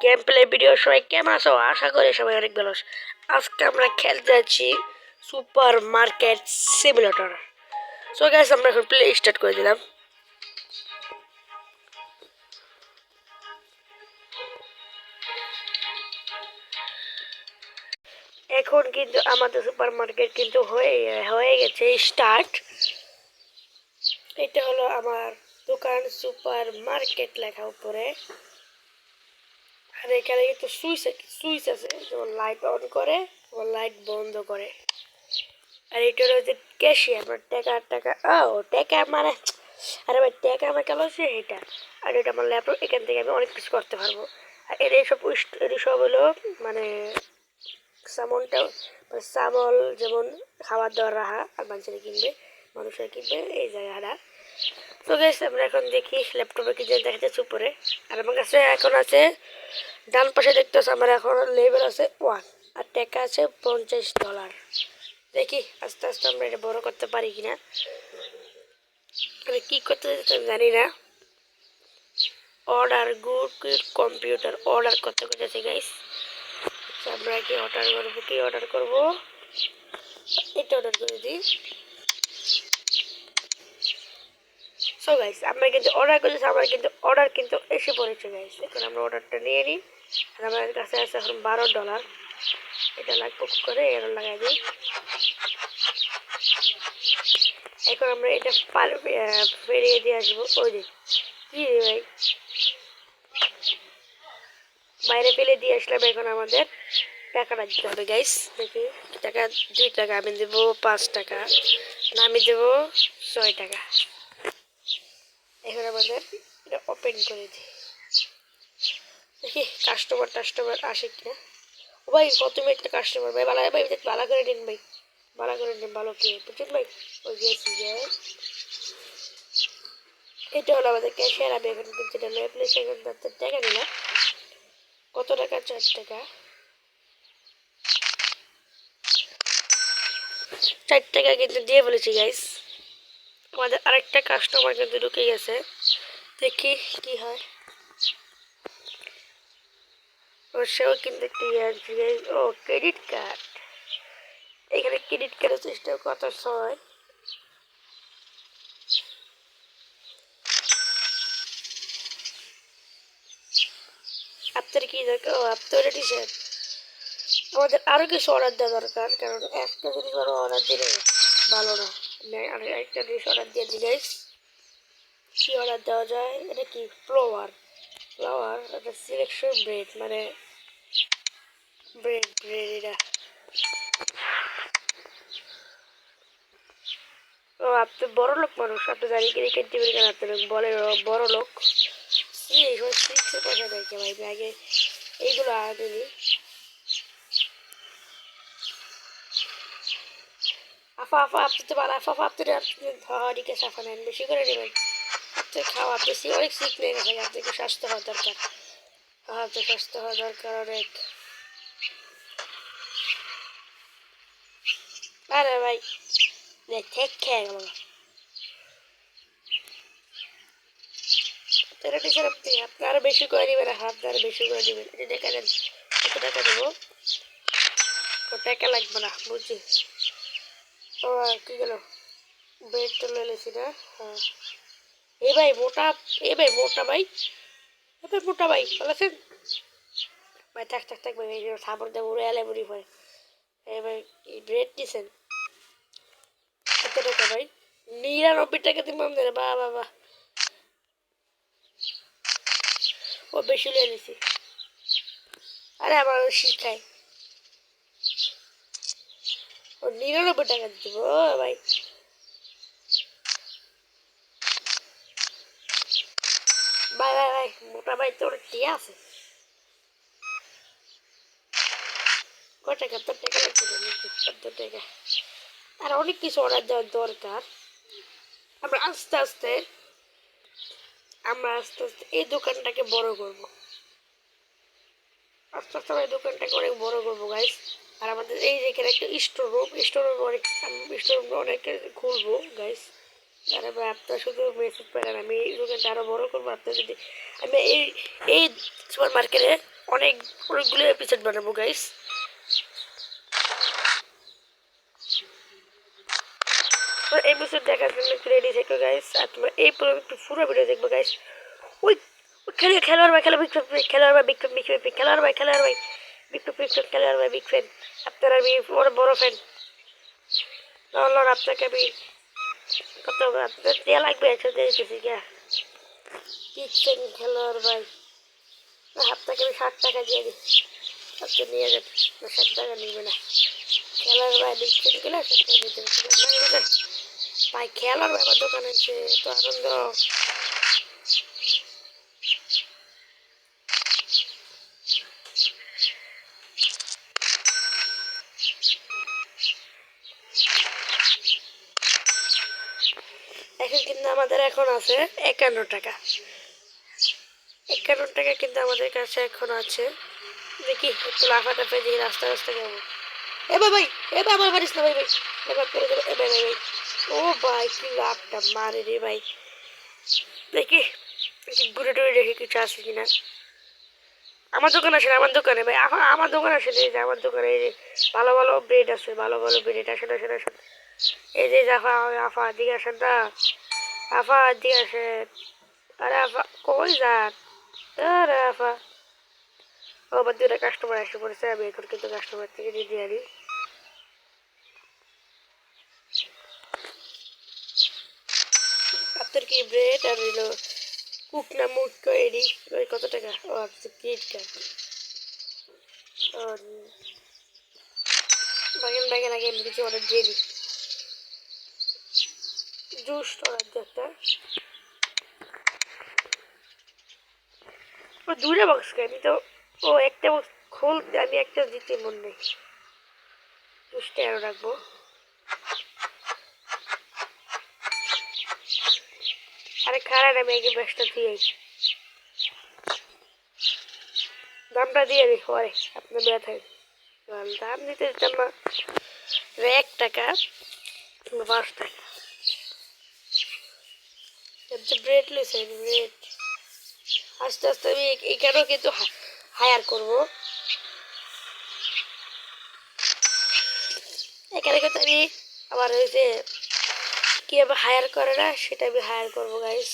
Game play video সবাই কেমন আছো? আশা করি সবাই অনেক ভালো আছো। আজকে আমরা খেলতে যাচ্ছি super market simulator. So guys, আমরা এখন প্লে স্টার্ট করে দিলাম। এখন কিন্তু আমাদের সুপার মার্কেট কিন্তু হয়ে গেছে স্টার্ট। এটা হলো আমার দোকান, সুপার মার্কেট লেখা উপরে। আর এখানে কিন্তু সুইচ আছে, যেমন লাইট অন করে এবং লাইট বন্ধ করে। আর এটা হচ্ছে ক্যাশিয়ার, মানে টাকা টাকা মানে, আরে ভাই টাকা আমার কেন হচ্ছে এটা। আর এটা আমার ল্যাপটপ, এখান থেকে আমি অনেক কিছু করতে পারবো। আর এর সব হলো মানে সামনটা, মানে সামল, যেমন খাবার দাবার রাখা আর মানুষের কিনবে এই জায়গাটা। তো গেছে আমরা এখন দেখি ল্যাপটপে কি যেন দেখা যাচ্ছে উপরে। আর আমার কাছে এখন আছে ডান পাশে দেখতেছে আমার এখন লেভেল আছে 1 আর টাকা আছে $50। দেখি আস্তে আস্তে আমরা এটা বড় করতে পারি কিনা। আমি কি করতে জানি না। অর্ডার গুড কম্পিউটার অর্ডার করতে যাচ্ছি গাইস। আমরা কি অর্ডার করবো এটা অর্ডার করে দিই। সো গাইস, আমরা কিন্তু অর্ডার করেছি, আমার কিন্তু অর্ডার কিন্তু এসে পড়েছে গাইস। এখন আমরা অর্ডারটা নিয়ে নিই। আর আমাদের কাছে আছে এখন $12। এটা লাগবে করে এর লাগাই দিই। এখন আমরা এটা ফেরিয়ে দিয়ে আসবো। ওই যে কি ভাই, বাইরে ফেলে দিয়ে আসলাম। এখন আমাদের টাকাটা দিতে হবে গাইস। দেখি টাকা 2 টাকা, আমি দেবো 5 টাকা, না আমি দেবো 6 টাকা। এখন আমাদের এটা ওপেন করে দিই, দেখি কাস্টমার আসে কিনা। ও ভাই, কত একটা কাস্টমার ভাই, ভালো ভাই, ভালো করে নিন ভাই, ভালো করে নিন, ভালো কি বুঝছেন ভাই। ওই গেছি এটা হলো আমাদের ক্যাশিয়ার। আমি এখন কিন্তু এটা নয় প্লেস এখন টাকা দিলাম। কত টাকা? 4 টাকা। 4 টাকা কিন্তু দিয়ে বলেছি গাইস। আমাদের আরেকটা কাস্টমার কিন্তু ঢুকে গেছে, দেখি কি হয়। ও সেও কিন্তু একটু ও ক্রেডিট কার্ড, এখানে ক্রেডিট কার্ডের চেষ্টা কত সময়। আপনার কি দরকার? ও আপনার টি শার্ট। আমাদের আরো কিছু অর্ডার দেওয়া দরকার, কারণ একটা জিনিস আরো অর্ডার দিলে ভালো না। আর একটা জিনিস অর্ডার দিয়ে দিলে কি অর্ডার দেওয়া যায়? এটা কি ফ্লাওয়ার এটা সিলেকশন ব্রেড, মানে ব্রেড এটা। ও আপনি বড় লোক মানুষ, আপনি জানি ক্রিকেট টিমের কেন আপনি বলে বড় লোক। এইসব সিক্সে পয়সা দেয় কে ভাই, আগে এইগুলো আগে দিই। আপনি তো ভালো আপনি ঠিক আছে, আফা নেন, বেশি করে নেবেন। আপনি খাওয়া বেশি, অনেক সিক নেই ভাই, আপনাকে স্বাস্থ্য হওয়া দরকার। আপনার স্বাস্থ্য হওয়া দরকার অনেক। আরে ভাই ঠিক খেয়ে গেল। আপনি আরো বেশি করে দিবেন, আপনি আরো বেশি করে দিবেন। এটা দেখা দেন কত টাকা দেবো। টাকা লাগবে না বুঝছি। ও কি গেল, বেড তো লেছি না। হ্যাঁ এ ভাই মোটা, ভাই, মোটা ভাই ভালো আছেন ভাই? থাক ভাই, সাবর দেবো উড়ে এলে বুড়ি হয়। এই ভাই ব্রেড দিছেন কত টাকা ভাই? 99 টাকা দিব আমাদের। বাহ, ও বেশি লিয়ে নিছি। আরে আমার শিখায়, ও 99 টাকা দিব ভাই। ভাই মোটা ভাই তোর কি আছে? কত টাকা? তোর টাকা লাগবে, কত টাকা? আর অনেক কিছু অর্ডার দেওয়ার দরকার। আমরা আস্তে আস্তে এই দোকানটাকে বড় করবো। আস্তে আস্তে আমরা এই দোকানটাকে অনেক বড় করবো গাইস। আর আমাদের এই যে এখানে একটা স্টোর রুম অনেক খুলবো গাইস। আরে ভাই আপনার শুধু মেসেজ পাবেন, আমি এই দোকানটা আরো বড় করবো। আপনার যদি আমি এই সুপার মার্কেটে অনেকগুলো এপিসোড বানাবো গাইস। এপিসোড দেখার জন্য রেডি থেকো গাইস, আর তোমরা এই পুরো ভিডিও দেখবো গাইস। ওই খেলোয়াড় ভাই, খেলোয়াড় ভাই, খেলোয়াড় ভাই, খেলোয়াড় ভাই, বিগ ফ্যান আপনার, আমি বড় ফ্যান। আপনাকে আমি কত আপনার দেওয়া লাগবে, একসাথে দিতেছি গা। বিগ ফ্যান খেলোয়াড় ভাই, আপনাকে আমি 60 টাকা দিয়ে দিই, আপনি নিয়ে যাবেন। 60 টাকা নিবে না খেলার ভাই, বিগ ফ্যান গেলে 60 টাকা নিতে হবে ভাই। খেলার ভাই আমার দোকানে তো আনন্দ। এখন কিন্তু আমাদের এখন আছে 51 টাকা। 51 টাকা কিন্তু আমাদের কাছে এখন আছে। দেখি একটু লাফাটাফে দিয়ে রাস্তা যাবো। এ ভাই, আমার মারিস না ভাই, এবার করে দেবো। ভাই, ও ভাই কি লাভটা মারে রে ভাই। দেখি ঘুরে টুরে দেখি কিছু আছে কিনা। আমার দোকান আসেন, আমার দোকানে ভাই, এখন আমার দোকান আসেন। এই যে আমার দোকানে এই যে ভালো ভালো ব্রেড আছে, ভালো ব্রেড আসেন। এই যে আফা দিকে আসেন না, আফা দিকে আসেন। আরে আফা কই যান? আরে আফা, ও আমার 2টা কাস্টমার এসে পড়েছে, আমি এখন কিন্তু কাস্টমার থেকে দিয়ে আনি। আপনার কি ব্রেড আর হলো কুক না মুখ এডি ওই কত টাকা? ও আচ্ছা ক্রেডিট কার্ড। বাগেন আগে আমি কিছু অর্ডার দিয়ে দিই। জুস অর্ডার দিই একটা। ও 2টা বক্স খাই আমি তো। ও একটা বক্স খুলতে আমি একটা দিতে মন নেই। জুসটা আরো রাখবো। আরে খারাপ, আমি আগে ব্যাসটা দিয়ে দামটা দিয়ে দিই পরে আপনার ব্যথায়। দাম দিতে দিতাম না। 1 টাকা 5 টাকা ব্রেড লইছে। ব্রেড আস্তে আস্তে আমি এখানেও কিন্তু হায়ার করবো। এখানে কিন্তু আমি আবার ওই যে কীভাবে হায়ার করে না সেটা আমি হায়ার করবো গাইস।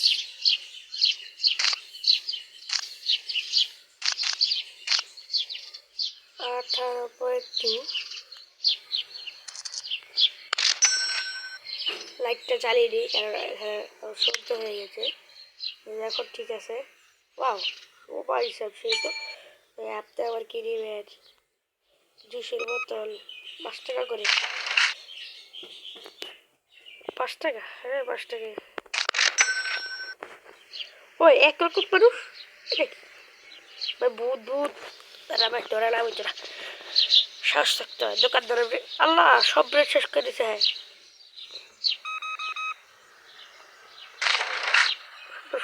লাইটটা চালিয়ে দিই কারণ এখানে সহ্য হয়ে গেছে। এখন ঠিক আছে। ওয়াও, ওপার হিসাব সেই তো। আপনি আবার কি নেবেন? জুসের বোতল 5 টাকা করে। 5 টাকা? হ্যাঁ 5 টাকা। ওই 1 রকম মানুষ এটা কি ভাই? ভূত তারা ভাই ধরে না বুঝছো না, শ্বাস থাকতে হয় দোকানদার। আল্লাহ সব ব্রেড শেষ করে দিছে। হ্যাঁ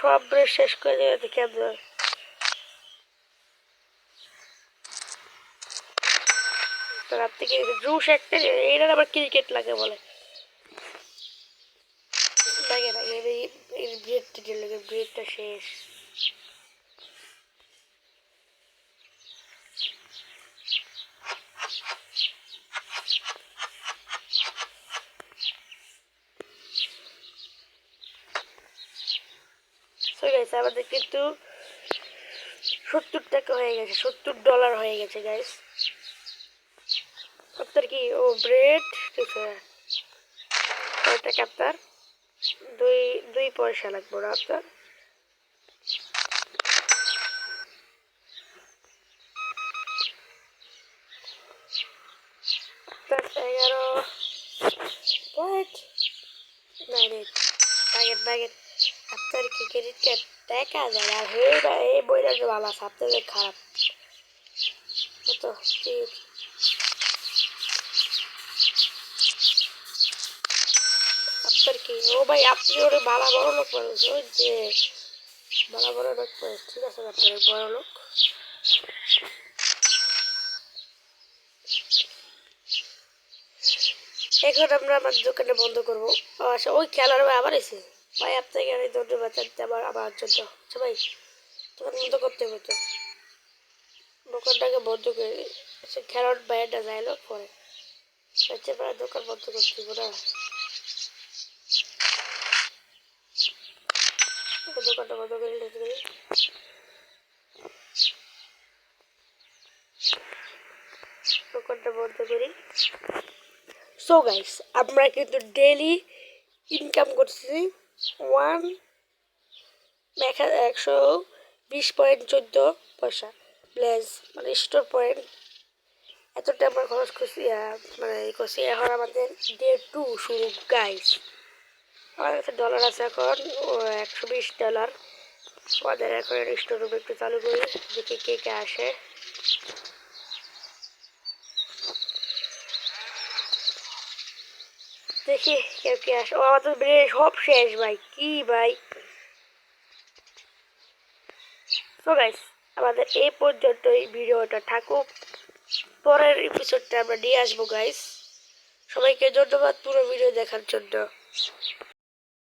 সব ব্রেড শেষ করে দেবে দেখে আপনার। রাত থেকে জুস একটা, এটা আবার ক্রিকেট লাগে বলে। লাগে না এই ব্রেডটা লাগে, ব্রেডটা শেষ। আমাদের কিন্তু 70 টাকা হয়ে গেছে, $70 হয়ে গেছে গাইস। আপনার কি ও ব্রেড কয় টাকা আপনার? 2 পয়সা লাগবো না আপনার? আপনার 11 পয়েন্ট 9 আপনার কি ক্রেডিট কার্ড টাকা যায়? আর এই বইটা যে ভালো আছে, আপনাদের খারাপ কত? আপনার কি ও ভাই, আপনি ওরে ভালো বড় লোক মানুষ, ওই যে ভালো বড় লোক মানুষ। ঠিক আছে আপনার বড় লোক। এখন আমরা আমার দোকানে বন্ধ করবো। আচ্ছা ওই খেলার ভাই আবার এসে ভাই, আপনাকে অনেক ধন্যবাদ আমার জন্য। আচ্ছা ভাই দোকান বন্ধ করতে হবে তো দোকানটাকে বন্ধ করে দিই সে খেরট বাইরটা যাইলো পরে হচ্ছে প্রায় দোকান বন্ধ করতে দিব না দোকানটা বন্ধ করে দিই দোকানটা বন্ধ করি সো গাইস আমরা কিন্তু ডেইলি ইনকাম করছি 120.14 প্লাস মানে স্টোর পয়েন্ট এতটা আমরা খরচ করছি মানে এই করছি এখন আমাদের ডে 2 শুরু গাইস আমার কাছে ডলার আছে এখন $120 আমাদের এখন স্টোর রুম একটু চালু করি দেখি কে কে আসে দেখি কেউ কে আসে ও আমাদের সব শেষ ভাই কি ভাই সো গাইস আমাদের এই পর্যন্তই ভিডিওটা থাকুক পরের এপিসোডটা আমরা নিয়ে আসবো গাইস সবাইকে ধন্যবাদ পুরো ভিডিও দেখার জন্য